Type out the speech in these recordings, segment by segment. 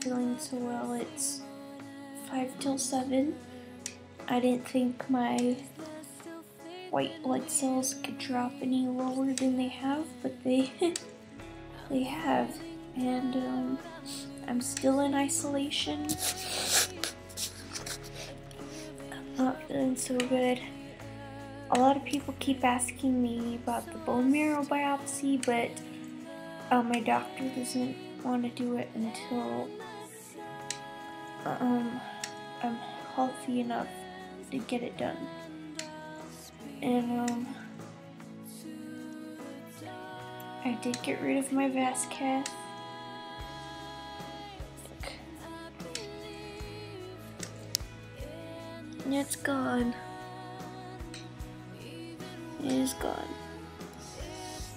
feeling so well. It's 5 till 7. I didn't think my white blood cells could drop any lower than they have, but they they have. And I'm still in isolation. I'm not feeling so good. A lot of people keep asking me about the bone marrow biopsy, but my doctor doesn't want to do it until I'm healthy enough to get it done. And I did get rid of my vas cath. It's gone. It is gone.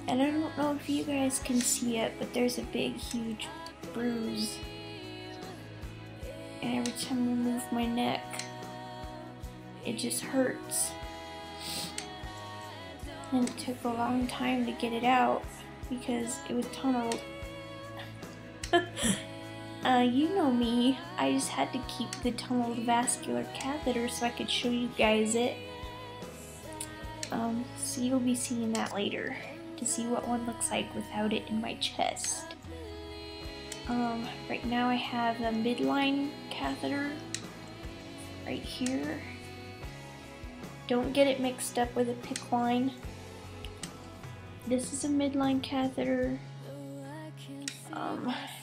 And I don't know if you guys can see it, but there's a big, huge bruise. And every time I move my neck, it just hurts. And it took a long time to get it out because it was tunneled. You know me, I just had to keep the tunneled vascular catheter so I could show you guys it. So you'll be seeing that later to see what one looks like without it in my chest. Right now I have a midline catheter right here. Don't get it mixed up with a PICC line. This is a midline catheter.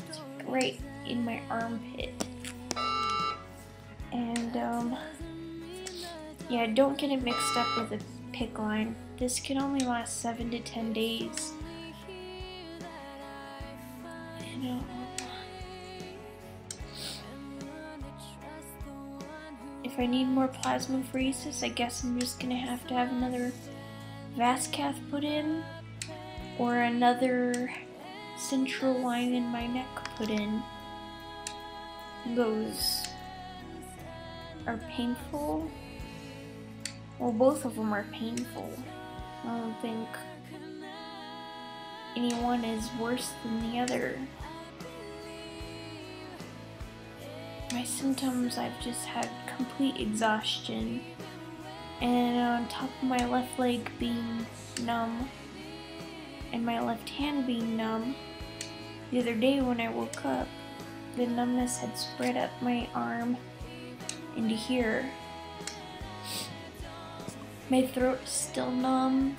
It's right in my armpit. And yeah, don't get it mixed up with a PICC line. This can only last 7 to 10 days. And, if I need more plasmapheresis, I guess I'm just gonna have to have another vas cath put in, or another central line in my neck put in. Those are painful. Well, both of them are painful. I don't think any one is worse than the other. My symptoms, I've just had complete exhaustion, and on top of my left leg being numb and my left hand being numb, the other day when I woke up, the numbness had spread up my arm into here. My throat's still numb.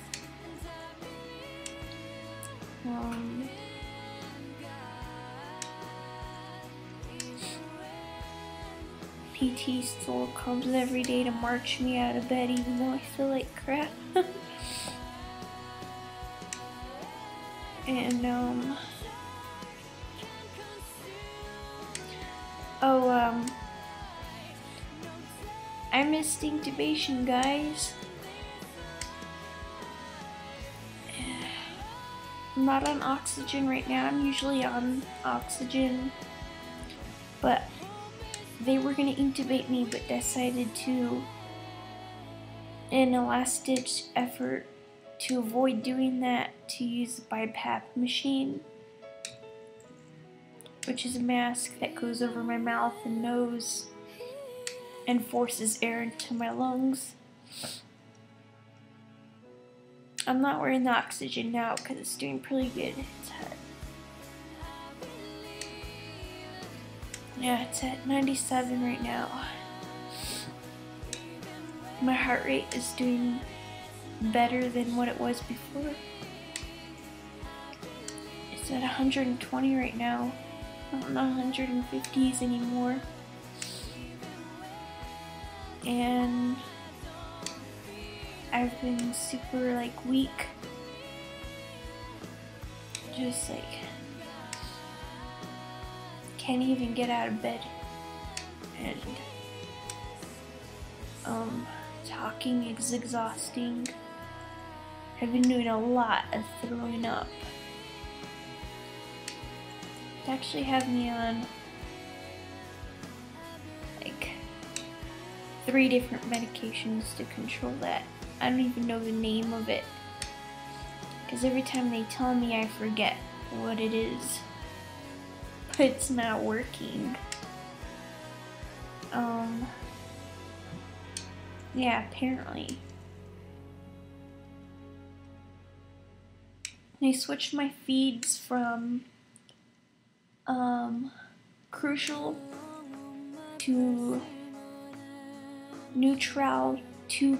PT still comes every day to march me out of bed even though I feel like crap. And I missed intubation, guys. I'm not on oxygen right now. I'm usually on oxygen, but they were gonna intubate me, but decided to, in a last-ditch effort to avoid doing that, to use the BiPAP machine, which is a mask that goes over my mouth and nose and forces air into my lungs. I'm not wearing the oxygen now because it's doing pretty good. It's at 97 right now. My heart rate is doing better than what it was before. It's at 120 right now. Not 150s anymore. And I've been super weak. Just can't even get out of bed. And talking is exhausting. I've been doing a lot of throwing up. They actually have me on 3 different medications to control that. I don't even know the name of it, because every time they tell me I forget what it is. it's not working. Yeah, apparently. I switched my feeds from Crucial to Neutral to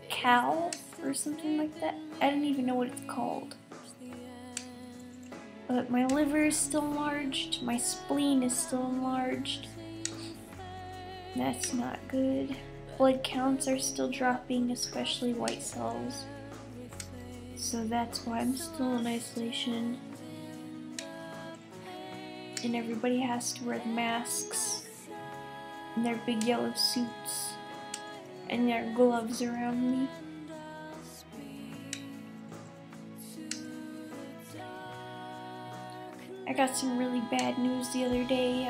Cal or something like that. I don't even know what it's called. But my liver is still enlarged, my spleen is still enlarged. That's not good. Blood counts are still dropping, especially white cells. So that's why I'm still in isolation. And everybody has to wear the masks and their big yellow suits and their gloves around me. I got some really bad news the other day.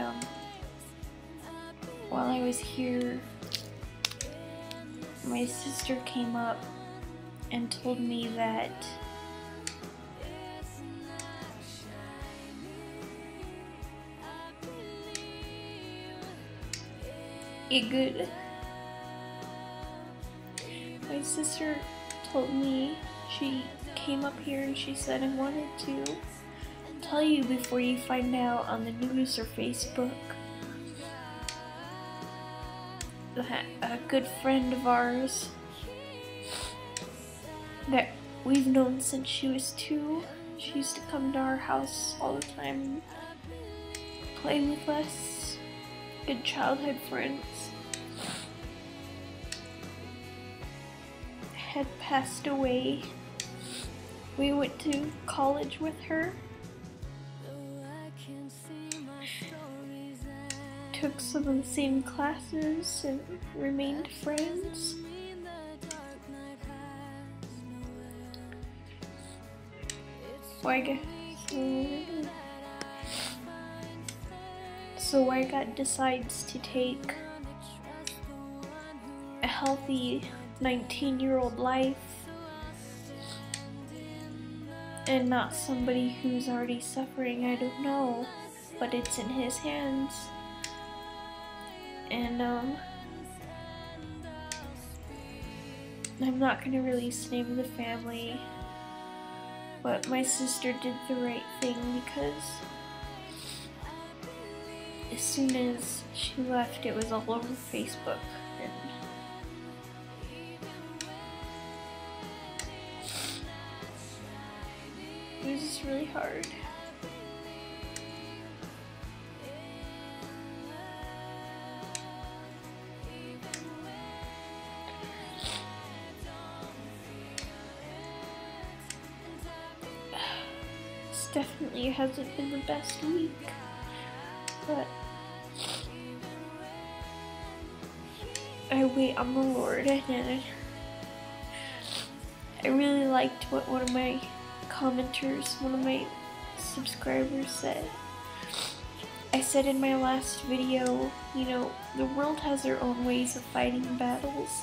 While I was here, my sister came up and told me that my sister told me, she came up here and she said, I wanted to tell you before you find out on the news or Facebook. A good friend of ours that we've known since she was 2. She used to come to our house all the time, play with us, good childhood friends, had passed away. We went to college with her, took some of the same classes and remained friends. So Wygott decides to take a healthy 19-year-old life and not somebody who's already suffering. I don't know, but it's in his hands. And I'm not gonna release the name of the family, but my sister did the right thing, because as soon as she left, it was all over Facebook, and it was just really hard. Definitely hasn't been the best week, but I wait on the Lord, and I really liked what one of my commenters, one of my subscribers said. I said in my last video, you know, the world has their own ways of fighting battles,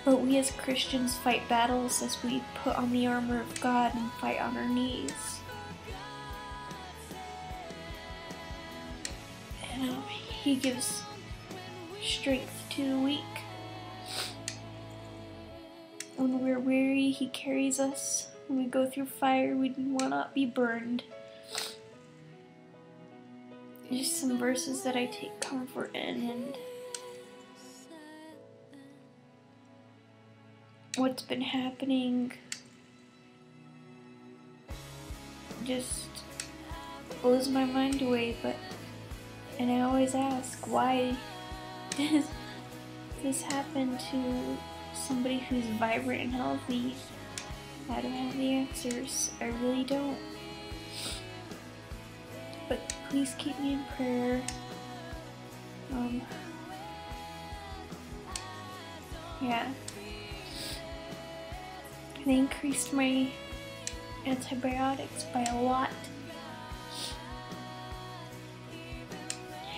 but we as Christians fight battles as we put on the armor of God and fight on our knees. And He gives strength to the weak. When we're weary, He carries us. When we go through fire, we will not be burned. Just some verses that I take comfort in, and what's been happening just blows my mind away. And I always ask, why does this happen to somebody who's vibrant and healthy? I don't have the answers. I really don't. But please keep me in prayer. Yeah. They increased my antibiotics by a lot.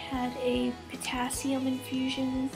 Had a potassium infusion